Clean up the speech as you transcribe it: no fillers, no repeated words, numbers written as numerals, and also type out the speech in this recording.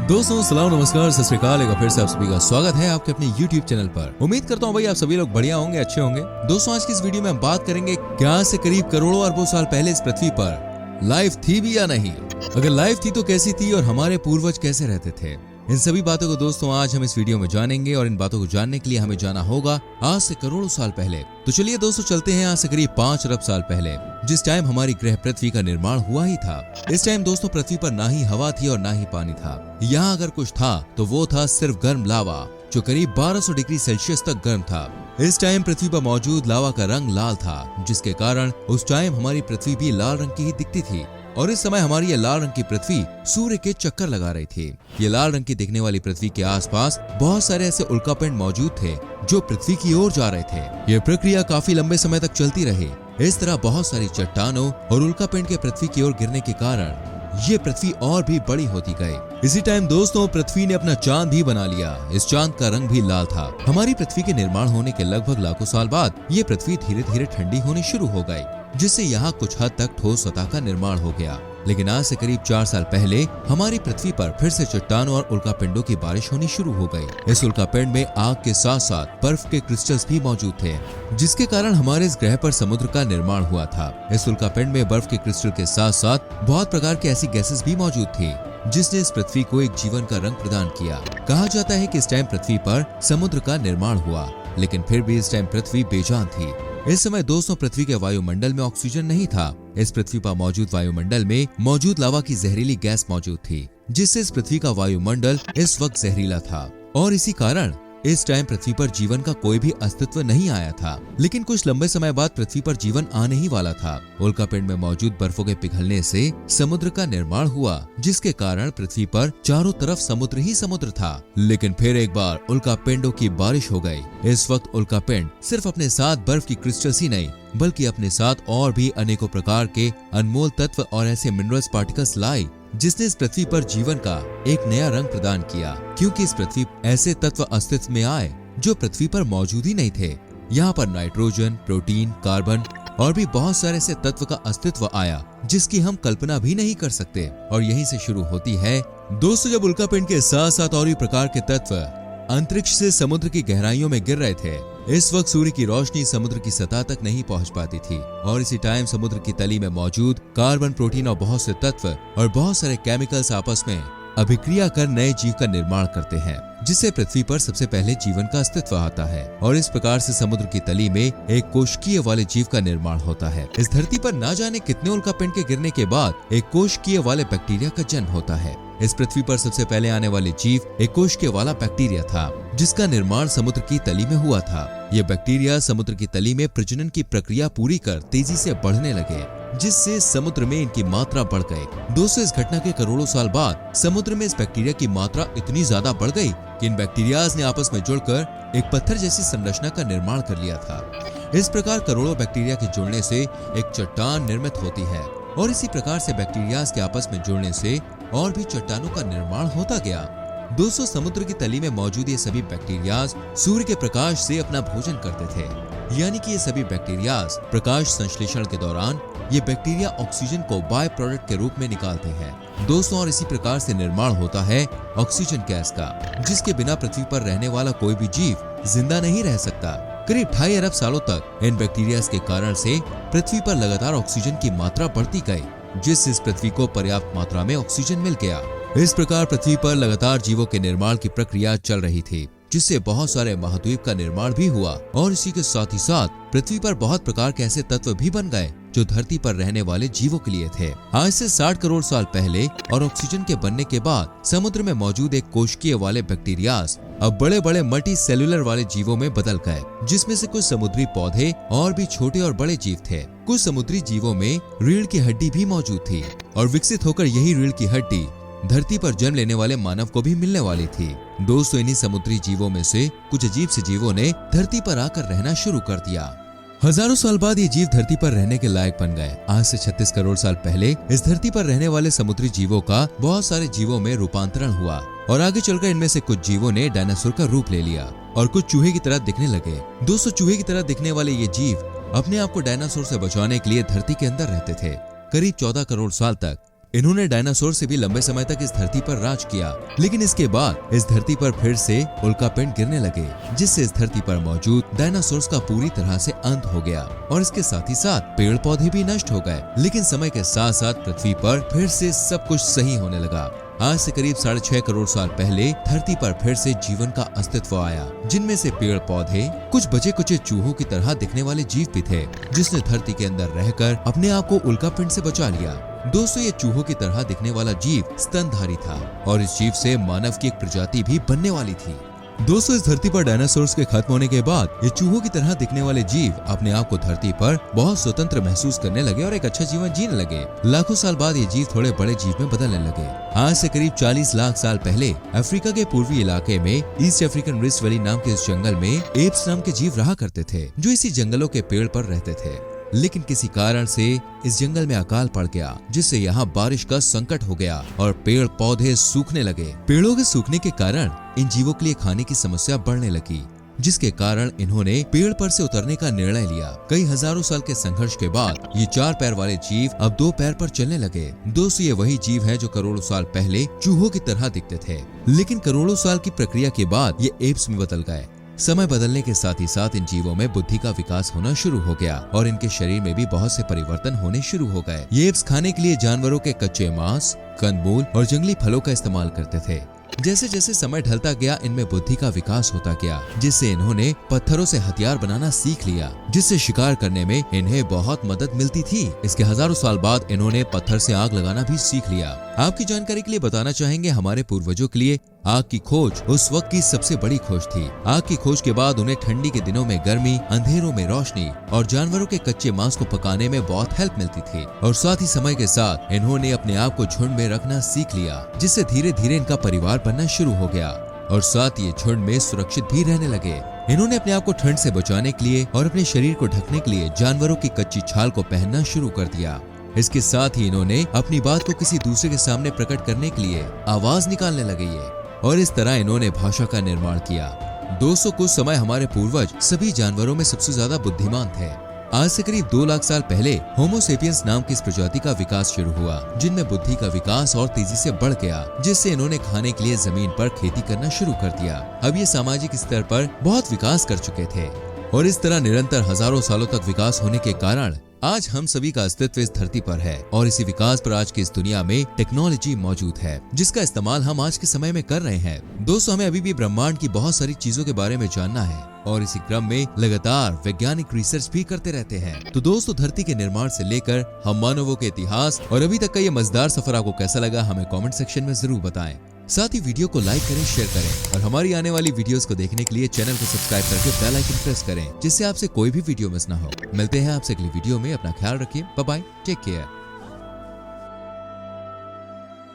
दोस्तों सलाम नमस्कार सत श्री अकाल। एक बार फिर से आप सभी का स्वागत है आपके अपने YouTube चैनल पर। उम्मीद करता हूँ भाई आप सभी लोग बढ़िया होंगे, अच्छे होंगे। दोस्तों आज की इस वीडियो में हम बात करेंगे क्या से करीब करोड़ों अरबों साल पहले इस पृथ्वी पर लाइफ थी भी या नहीं। अगर लाइफ थी तो कैसी थी और हमारे पूर्वज कैसे रहते थे, इन सभी बातों को दोस्तों आज हम इस वीडियो में जानेंगे। और इन बातों को जानने के लिए हमें जाना होगा आज से करोड़ों साल पहले। तो चलिए दोस्तों चलते हैं आज से करीब 5 अरब साल पहले, जिस टाइम हमारी ग्रह पृथ्वी का निर्माण हुआ ही था। इस टाइम दोस्तों पृथ्वी पर ना ही हवा थी और ना ही पानी था। यहाँ अगर कुछ था तो वो था सिर्फ गर्म लावा, जो करीब 1200 डिग्री सेल्सियस तक गर्म था। इस टाइम पृथ्वी पर मौजूद लावा का रंग लाल था, जिसके कारण उस टाइम हमारी पृथ्वी भी लाल रंग की ही दिखती थी। और इस समय हमारी ये लाल रंग की पृथ्वी सूर्य के चक्कर लगा रही थी। ये लाल रंग की दिखने वाली पृथ्वी के आसपास बहुत सारे ऐसे उल्कापिंड मौजूद थे जो पृथ्वी की ओर जा रहे थे। ये प्रक्रिया काफी लंबे समय तक चलती रही। इस तरह बहुत सारी चट्टानों और उल्कापिंड के पृथ्वी की ओर गिरने के कारण ये पृथ्वी और भी बड़ी होती गई। इसी टाइम दोस्तों पृथ्वी ने अपना चांद भी बना लिया। इस चांद का रंग भी लाल था। हमारी पृथ्वी के निर्माण होने के लगभग लाखों साल बाद ये पृथ्वी धीरे धीरे ठंडी होनी शुरू हो गई, जिससे यहाँ कुछ हद तक ठोस सतह का निर्माण हो गया। लेकिन आज से करीब 4 साल पहले हमारी पृथ्वी पर फिर से चट्टानों और उल्कापिंडों की बारिश होनी शुरू हो गई। इस उल्कापिंड में आग के साथ साथ बर्फ के क्रिस्टल्स भी मौजूद थे, जिसके कारण हमारे इस ग्रह पर समुद्र का निर्माण हुआ था। इस उल्कापिंड में बर्फ के क्रिस्टल के साथ साथ बहुत प्रकार की ऐसी गैसेस भी मौजूद थी, जिसने इस पृथ्वी को एक जीवन का रंग प्रदान किया। कहा जाता है कि इस टाइम पृथ्वी पर समुद्र का निर्माण हुआ, लेकिन फिर भी इस टाइम पृथ्वी बेजान थी। इस समय दोस्तों पृथ्वी के वायुमंडल में ऑक्सीजन नहीं था। इस पृथ्वी पर मौजूद वायुमंडल में मौजूद लावा की जहरीली गैस मौजूद थी, जिससे इस पृथ्वी का वायुमंडल इस वक्त जहरीला था। और इसी कारण इस टाइम पृथ्वी पर जीवन का कोई भी अस्तित्व नहीं आया था। लेकिन कुछ लंबे समय बाद पृथ्वी पर जीवन आने ही वाला था। उल्कापिंड में मौजूद बर्फों के पिघलने से समुद्र का निर्माण हुआ, जिसके कारण पृथ्वी पर चारों तरफ समुद्र ही समुद्र था। लेकिन फिर एक बार उल्कापिंडों की बारिश हो गई। इस वक्त उल्कापिंड सिर्फ अपने साथ बर्फ की क्रिस्टल्स ही नहीं, बल्कि अपने साथ और भी अनेकों प्रकार के अनमोल तत्व और ऐसे मिनरल्स पार्टिकल्स लाई, जिसने इस पृथ्वी पर जीवन का एक नया रंग प्रदान किया। क्योंकि इस पृथ्वी ऐसे तत्व अस्तित्व में आए जो पृथ्वी पर मौजूद ही नहीं थे। यहाँ पर नाइट्रोजन, प्रोटीन, कार्बन और भी बहुत सारे ऐसे तत्व का अस्तित्व आया, जिसकी हम कल्पना भी नहीं कर सकते। और यहीं से शुरू होती है दोस्तों जब उल्कापिंड के साथ साथ और भी प्रकार के तत्व अंतरिक्ष से समुद्र की गहराइयों में गिर रहे थे। इस वक्त सूर्य की रोशनी समुद्र की सतह तक नहीं पहुंच पाती थी, और इसी टाइम समुद्र की तली में मौजूद कार्बन, प्रोटीन और बहुत से तत्व और बहुत सारे केमिकल्स आपस में अभिक्रिया कर नए जीव का निर्माण करते हैं, जिससे पृथ्वी पर सबसे पहले जीवन का अस्तित्व आता है। और इस प्रकार से समुद्र की तली में एक कोशिकीय वाले जीव का निर्माण होता है। इस धरती पर ना जाने कितने उल्कापिंड के गिरने के बाद एक कोशिकीय वाले बैक्टीरिया का जन्म होता है। इस पृथ्वी पर सबसे पहले आने वाले जीव एक कोशिकीय वाला बैक्टीरिया था, जिसका निर्माण समुद्र की तली में हुआ था। यह बैक्टीरिया समुद्र की तली में प्रजनन की प्रक्रिया पूरी कर तेजी से बढ़ने लगे, जिससे समुद्र में इनकी मात्रा बढ़ गई। दोस्तों इस घटना के करोड़ों साल बाद समुद्र में इस बैक्टीरिया की मात्रा इतनी ज्यादा बढ़ गई कि इन बैक्टीरियाज ने आपस में जुड़कर एक पत्थर जैसी संरचना का निर्माण कर लिया था। इस प्रकार करोड़ों बैक्टीरिया के जुड़ने से एक चट्टान निर्मित होती है, और इसी प्रकार से बैक्टीरियाज के आपस में जुड़ने से और भी चट्टानों का निर्माण होता गया। दोस्तों समुद्र की तली में मौजूद ये सभी बैक्टीरियाज सूर्य के प्रकाश से अपना भोजन करते थे। यानी कि ये सभी बैक्टीरियाज प्रकाश संश्लेषण के दौरान ये बैक्टीरिया ऑक्सीजन को बाय प्रोडक्ट के रूप में निकालते हैं दोस्तों। और इसी प्रकार से निर्माण होता है ऑक्सीजन गैस का, जिसके बिना पृथ्वी पर रहने वाला कोई भी जीव जिंदा नहीं रह सकता। करीब 2.5 अरब सालों तक इन बैक्टीरियाज के कारण से पृथ्वी पर लगातार ऑक्सीजन की मात्रा बढ़ती गई, जिससे इस पृथ्वी को पर्याप्त मात्रा में ऑक्सीजन मिल गया। इस प्रकार पृथ्वी पर लगातार जीवों के निर्माण की प्रक्रिया चल रही थी, जिससे बहुत सारे महाद्वीप का निर्माण भी हुआ। और इसी के साथ ही साथ पृथ्वी पर बहुत प्रकार के ऐसे तत्व भी बन गए जो धरती पर रहने वाले जीवों के लिए थे। आज से 60 करोड़ साल पहले और ऑक्सीजन के बनने के बाद समुद्र में मौजूद एक कोशिकीय वाले बैक्टीरियाज अब बड़े बड़े मल्टी सेल्यूलर वाले जीवों में बदल गए, जिसमें से कुछ समुद्री पौधे और भी छोटे और बड़े जीव थे। कुछ समुद्री जीवों में रीढ़ की हड्डी भी मौजूद थी, और विकसित होकर यही रीढ़ की हड्डी धरती पर जन्म लेने वाले मानव को भी मिलने वाली थी। दोस्तों इन्हीं समुद्री जीवों में से कुछ अजीब से जीवों ने धरती पर आकर रहना शुरू कर दिया। हजारों साल बाद ये जीव धरती पर रहने के लायक बन गए। आज से 36 करोड़ साल पहले इस धरती पर रहने वाले समुद्री जीवों का बहुत सारे जीवों में रूपांतरण हुआ, और आगे चलकर इनमें से कुछ जीवों ने डायनासोर का रूप ले लिया और कुछ चूहे की तरह दिखने लगे। दोस्तों चूहे की तरह दिखने वाले ये जीव अपने आप को डायनासोर से बचाने के लिए धरती के अंदर रहते थे। करीब 14 करोड़ साल तक इन्होंने डायनासोर से भी लंबे समय तक इस धरती पर राज किया, लेकिन इसके बाद इस धरती पर फिर से उल्कापिंड गिरने लगे, जिससे इस धरती पर मौजूद डायनासोर्स का पूरी तरह से अंत हो गया और इसके साथ ही साथ पेड़ पौधे भी नष्ट हो गए। लेकिन समय के साथ साथ पृथ्वी पर फिर से सब कुछ सही होने लगा। आज से करीब 6.5 करोड़ साल पहले धरती पर फिर से जीवन का अस्तित्व आया, जिनमें से पेड़ पौधे, कुछ बचे कुचे चूहों की तरह दिखने वाले जीव भी थे, जिसने धरती के अंदर रहकर अपने आप को उल्कापिंड से बचा लिया। दोस्तों, ये चूहों की तरह दिखने वाला जीव स्तनधारी था और इस जीव से मानव की एक प्रजाति भी बनने वाली थी। दोस्तों, इस धरती पर डायनासोर्स के खत्म होने के बाद ये चूहों की तरह दिखने वाले जीव अपने आप को धरती पर बहुत स्वतंत्र महसूस करने लगे और एक अच्छा जीवन जीने लगे। लाखों साल बाद ये जीव थोड़े बड़े जीव में बदलने लगे। आज से करीब 40 लाख साल पहले अफ्रीका के पूर्वी इलाके में ईस्ट अफ्रीकन रिफ्ट वैली नाम के इस जंगल में एप्स नाम के जीव रहा करते थे, जो इसी जंगलों के पेड़ पर रहते थे। लेकिन किसी कारण से इस जंगल में अकाल पड़ गया, जिससे यहाँ बारिश का संकट हो गया और पेड़ पौधे सूखने लगे। पेड़ों के सूखने के कारण इन जीवों के लिए खाने की समस्या बढ़ने लगी, जिसके कारण इन्होंने पेड़ पर से उतरने का निर्णय लिया। कई हजारों साल के संघर्ष के बाद ये 4 पैर वाले जीव अब 2 पैर पर चलने लगे। दोस्तों, ये वही जीव है जो करोड़ों साल पहले चूहों की तरह दिखते थे, लेकिन करोड़ों साल की प्रक्रिया के बाद ये एप्स में बदल गए। समय बदलने के साथ ही साथ इन जीवों में बुद्धि का विकास होना शुरू हो गया और इनके शरीर में भी बहुत से परिवर्तन होने शुरू हो गए। ये एप्स खाने के लिए जानवरों के कच्चे मांस, कंदमूल और जंगली फलों का इस्तेमाल करते थे। जैसे जैसे समय ढलता गया, इनमें बुद्धि का विकास होता गया, जिससे इन्होंने पत्थरों से हथियार बनाना सीख लिया, जिससे शिकार करने में इन्हें बहुत मदद मिलती थी। इसके हजारों साल बाद इन्होंने पत्थर से आग लगाना भी सीख लिया। आपकी जानकारी के लिए बताना चाहेंगे, हमारे पूर्वजों के लिए आग की खोज उस वक्त की सबसे बड़ी खोज थी। आग की खोज के बाद उन्हें ठंडी के दिनों में गर्मी, अंधेरों में रोशनी और जानवरों के कच्चे मांस को पकाने में बहुत हेल्प मिलती थी। और साथ ही समय के साथ इन्होंने अपने आप को झुंड में रखना सीख लिया, जिससे धीरे धीरे इनका परिवार बनना शुरू हो गया और साथ ये झुंड में सुरक्षित भी रहने लगे। इन्होंने अपने आप को ठंड से बचाने के लिए और अपने शरीर को ढकने के लिए जानवरों की कच्ची छाल को पहनना शुरू कर दिया। इसके साथ ही इन्होंने अपनी बात को किसी दूसरे के सामने प्रकट करने के लिए आवाज निकालने लगे और इस तरह इन्होंने भाषा का निर्माण किया। दोस्तों, कुछ समय हमारे पूर्वज सभी जानवरों में सबसे ज्यादा बुद्धिमान थे। आज से करीब 2 लाख साल पहले होमो सेपियंस नाम की इस प्रजाति का विकास शुरू हुआ, जिनमें बुद्धि का विकास और तेजी से बढ़ गया, जिससे इन्होंने खाने के लिए जमीन पर खेती करना शुरू कर दिया। अब ये सामाजिक स्तर पर बहुत विकास कर चुके थे और इस तरह निरंतर हजारों सालों तक विकास होने के कारण आज हम सभी का अस्तित्व इस धरती पर है और इसी विकास पर आज की इस दुनिया में टेक्नोलॉजी मौजूद है, जिसका इस्तेमाल हम आज के समय में कर रहे हैं। दोस्तों, हमें अभी भी ब्रह्मांड की बहुत सारी चीजों के बारे में जानना है और इसी क्रम में लगातार वैज्ञानिक रिसर्च भी करते रहते हैं। तो दोस्तों, धरती के निर्माण से लेकर हम मानवों के इतिहास और अभी तक का ये मजेदार सफर आपको कैसा लगा, हमें कमेंट सेक्शन में जरूर बताएं। साथ ही वीडियो को लाइक करें, शेयर करें और हमारी आने वाली वीडियोस को देखने के लिए चैनल को सब्सक्राइब करके बेल आइकन प्रेस करें, जिससे आपसे कोई भी वीडियो मिस ना हो। मिलते हैं आपसे अगली वीडियो में। अपना ख्याल रखिए। Bye bye, take care.